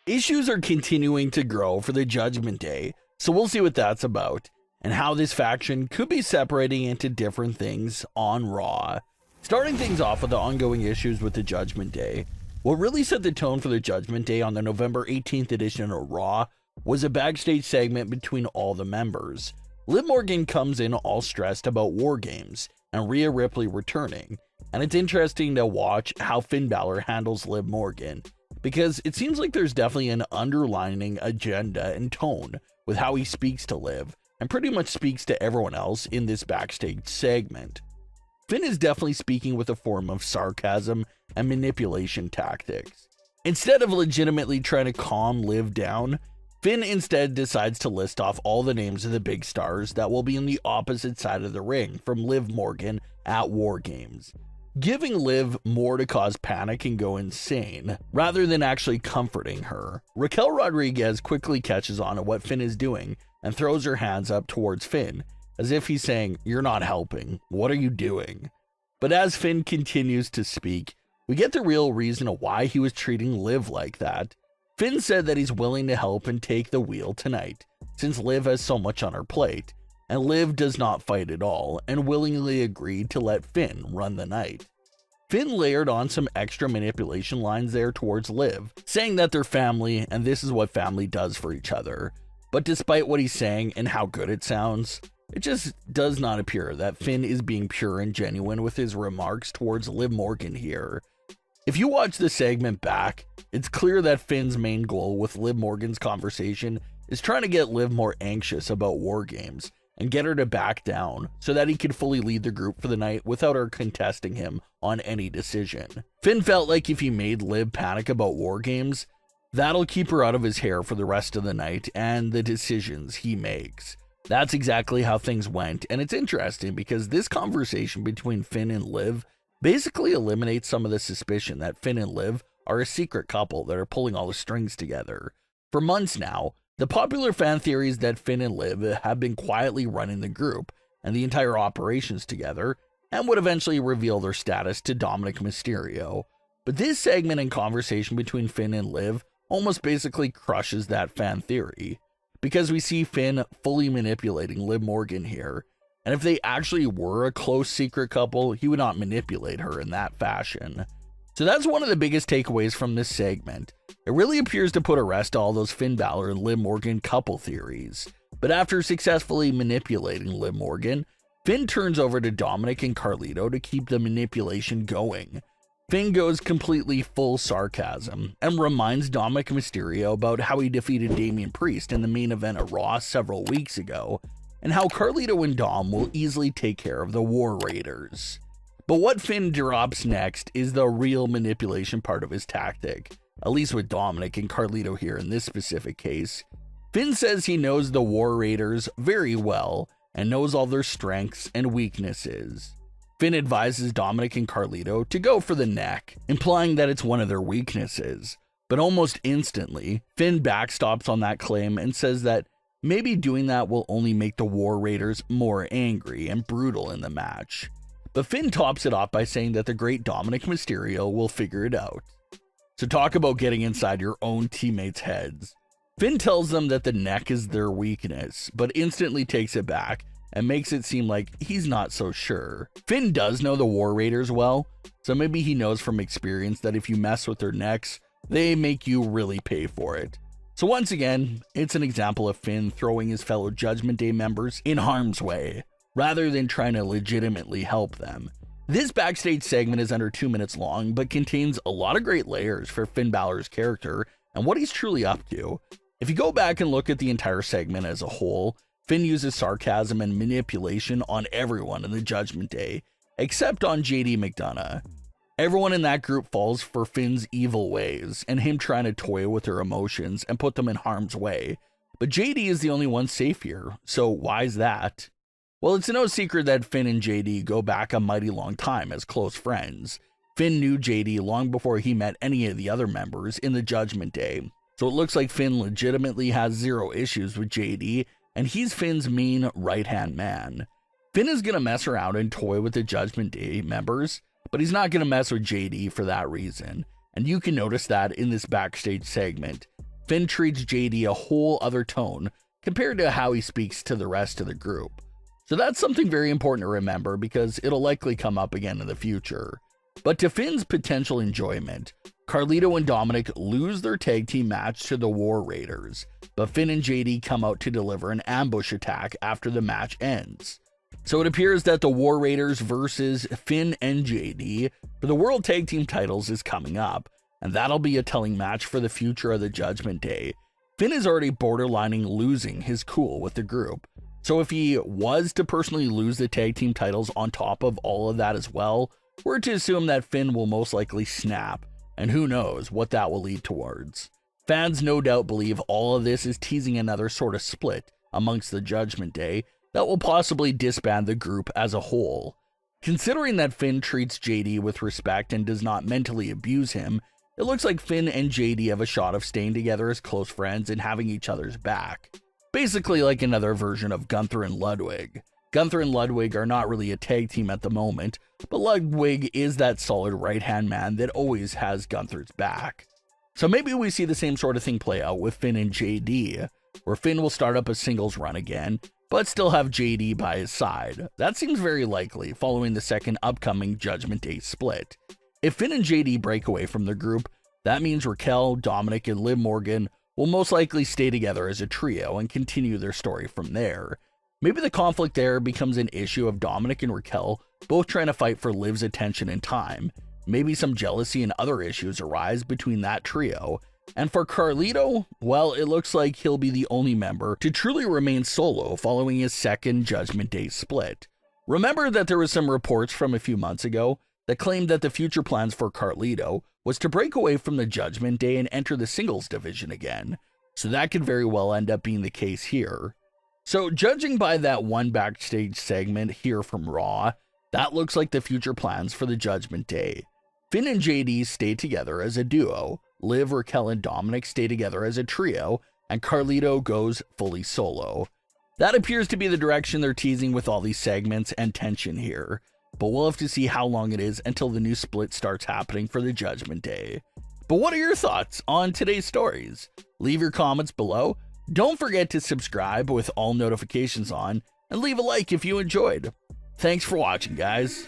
Issues are continuing to grow for the Judgment Day, so we'll see what that's about, and how this faction could be separating into different things on Raw. Starting things off with the ongoing issues with the Judgment Day, what really set the tone for the Judgment Day on the November 18th edition of Raw was a backstage segment between all the members. Liv Morgan comes in all stressed about War Games, and Rhea Ripley returning, and it's interesting to watch how Finn Balor handles Liv Morgan, because it seems like there's definitely an underlining agenda and tone with how he speaks to Liv, and pretty much speaks to everyone else in this backstage segment. Finn is definitely speaking with a form of sarcasm and manipulation tactics. Instead of legitimately trying to calm Liv down, Finn instead decides to list off all the names of the big stars that will be on the opposite side of the ring from Liv Morgan at War Games, giving Liv more to cause panic and go insane, rather than actually comforting her. Raquel Rodriguez quickly catches on to what Finn is doing and throws her hands up towards Finn, as if he's saying, "You're not helping, what are you doing?" But as Finn continues to speak, we get the real reason of why he was treating Liv like that. Finn said that he's willing to help and take the wheel tonight, since Liv has so much on her plate, and Liv does not fight at all, and willingly agreed to let Finn run the night. Finn layered on some extra manipulation lines there towards Liv, saying that they're family and this is what family does for each other. But despite what he's saying and how good it sounds, it just does not appear that Finn is being pure and genuine with his remarks towards Liv Morgan here. If you watch the segment back, it's clear that Finn's main goal with Liv Morgan's conversation is trying to get Liv more anxious about War Games and get her to back down so that he can fully lead the group for the night without her contesting him on any decision. Finn felt like if he made Liv panic about War Games, that'll keep her out of his hair for the rest of the night and the decisions he makes. That's exactly how things went, and it's interesting because this conversation between Finn and Liv basically eliminates some of the suspicion that Finn and Liv are a secret couple that are pulling all the strings together. For months now, the popular fan theories that Finn and Liv have been quietly running the group and the entire operations together, and would eventually reveal their status to Dominik Mysterio. But this segment and conversation between Finn and Liv almost basically crushes that fan theory, because we see Finn fully manipulating Liv Morgan here, and if they actually were a close secret couple, he would not manipulate her in that fashion. So that's one of the biggest takeaways from this segment. It really appears to put a rest to all those Finn Balor and Liv Morgan couple theories. But after successfully manipulating Liv Morgan, Finn turns over to Dominik and Carlito to keep the manipulation going. Finn goes completely full sarcasm and reminds Dominik Mysterio about how he defeated Damian Priest in the main event of Raw several weeks ago, and how Carlito and Dom will easily take care of the War Raiders. But what Finn drops next is the real manipulation part of his tactic, at least with Dominik and Carlito here in this specific case. Finn says he knows the War Raiders very well and knows all their strengths and weaknesses. Finn advises Dominik and Carlito to go for the neck, implying that it's one of their weaknesses. But almost instantly, Finn backstops on that claim and says that maybe doing that will only make the War Raiders more angry and brutal in the match. But Finn tops it off by saying that the great Dominik Mysterio will figure it out. So talk about getting inside your own teammates' heads. Finn tells them that the neck is their weakness, but instantly takes it back and makes it seem like he's not so sure. Finn does know the War Raiders well, so maybe he knows from experience that if you mess with their necks, they make you really pay for it. So once again, it's an example of Finn throwing his fellow Judgment Day members in harm's way, rather than trying to legitimately help them. This backstage segment is under 2 minutes long, but contains a lot of great layers for Finn Balor's character and what he's truly up to. If you go back and look at the entire segment as a whole, Finn uses sarcasm and manipulation on everyone in the Judgment Day, except on JD McDonagh. Everyone in that group falls for Finn's evil ways and him trying to toy with their emotions and put them in harm's way. But JD is the only one safe here, so why is that? Well, it's no secret that Finn and JD go back a mighty long time as close friends. Finn knew JD long before he met any of the other members in the Judgment Day, so it looks like Finn legitimately has zero issues with JD, and he's Finn's main right-hand man. Finn is going to mess around and toy with the Judgment Day members, but he's not going to mess with JD for that reason. And you can notice that in this backstage segment. Finn treats JD a whole other tone compared to how he speaks to the rest of the group. So that's something very important to remember because it'll likely come up again in the future. But to Finn's potential enjoyment, Carlito and Dominik lose their tag team match to the War Raiders, but Finn and JD come out to deliver an ambush attack after the match ends. So it appears that the War Raiders versus Finn and JD for the World Tag Team titles is coming up, and that'll be a telling match for the future of the Judgment Day. Finn is already borderlining losing his cool with the group, so if he was to personally lose the tag team titles on top of all of that as well, we're to assume that Finn will most likely snap, and who knows what that will lead towards. Fans no doubt believe all of this is teasing another sort of split amongst the Judgment Day that will possibly disband the group as a whole. Considering that Finn treats JD with respect and does not mentally abuse him, it looks like Finn and JD have a shot of staying together as close friends and having each other's back. Basically like another version of Gunther and Ludwig. Gunther and Ludwig are not really a tag team at the moment, but Ludwig is that solid right-hand man that always has Gunther's back. So maybe we see the same sort of thing play out with Finn and JD, where Finn will start up a singles run again, but still have JD by his side. That seems very likely following the second upcoming Judgment Day split. If Finn and JD break away from the group, that means Raquel, Dominik, and Liv Morgan will most likely stay together as a trio and continue their story from there. Maybe the conflict there becomes an issue of Dominik and Raquel both trying to fight for Liv's attention and time. Maybe some jealousy and other issues arise between that trio. And for Carlito, well, it looks like he'll be the only member to truly remain solo following his second Judgment Day split. Remember that there was some reports from a few months ago that claimed that the future plans for Carlito was to break away from the Judgment Day and enter the singles division again. So that could very well end up being the case here. So judging by that one backstage segment here from Raw, that looks like the future plans for the Judgment Day. Finn and JD stay together as a duo, Liv, Raquel, and Dominik stay together as a trio, and Carlito goes fully solo. That appears to be the direction they're teasing with all these segments and tension here, but we'll have to see how long it is until the new split starts happening for the Judgment Day. But what are your thoughts on today's stories? Leave your comments below. Don't forget to subscribe with all notifications on, and leave a like if you enjoyed. Thanks for watching, guys.